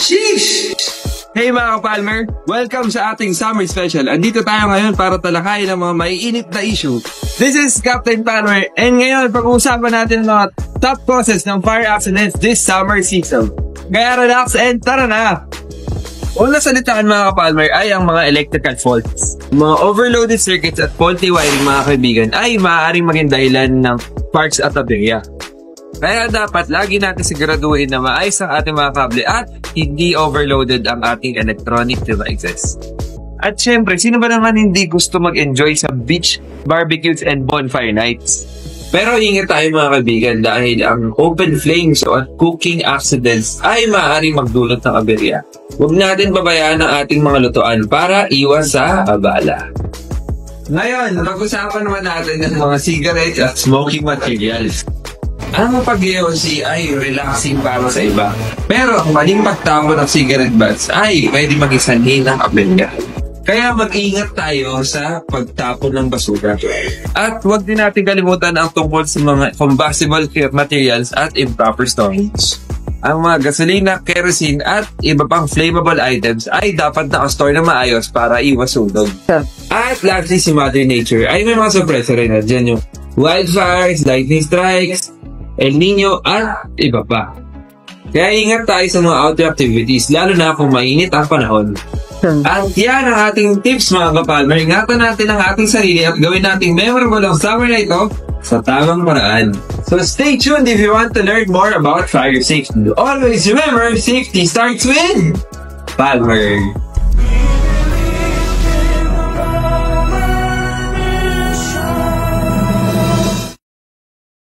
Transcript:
Sheesh! Hey mga kapalmer! Welcome sa ating summer special. Andito tayo ngayon para talakayin ang mga maiinit na issue. This is Captain Palmer and ngayon pag-uusapan natin ang mga top causes ng fire accidents this summer season. Kaya relax and tara na! Una salitaan mga kapalmer ay ang mga electrical faults. Mga overloaded circuits at faulty wiring mga kaibigan ay maaaring maging dahilan ng sparks at aberya. Kaya dapat lagi natin siguraduhin na maayos ang ating mga kable at hindi overloaded ang ating electronic devices. At syempre, sino ba naman hindi gusto mag-enjoy sa beach, barbecues, and bonfire nights? Pero ingat tayo mga kaibigan dahil ang open flames o cooking accidents ay maaaring magdulot ng aberya. Huwag natin babayaan ang ating mga lutuan para iwas sa abala. Ngayon, pag-usapan naman natin ng mga cigarettes at smoking materials. Ang pag-iossi ay relaxing para sa iba. Pero ang maling pagtapon ng cigarette butts ay pwede maging sanhi ng aberya. Kaya mag-ingat tayo sa pagtapon ng basura. At huwag din natin kalimutan ang tungkol sa mga combustible materials at improper storage. Ang mga gasolina, kerosene at iba pang flammable items ay dapat naka-store na maayos para iwas sunog. At lastly, si Mother Nature ay may mga sorpresa rin. Diyan yung wildfires, lightning strikes, El Nino at iba pa. Kaya ingat tayo sa mga outdoor activities lalo na kung mainit ang panahon. At yan ang ating tips mga kapalmer. Ingatan natin ang ating sarili at gawin nating memorable ang summer na ito sa tamang paraan. So stay tuned if you want to learn more about fire safety. Always remember, safety starts with Palmer.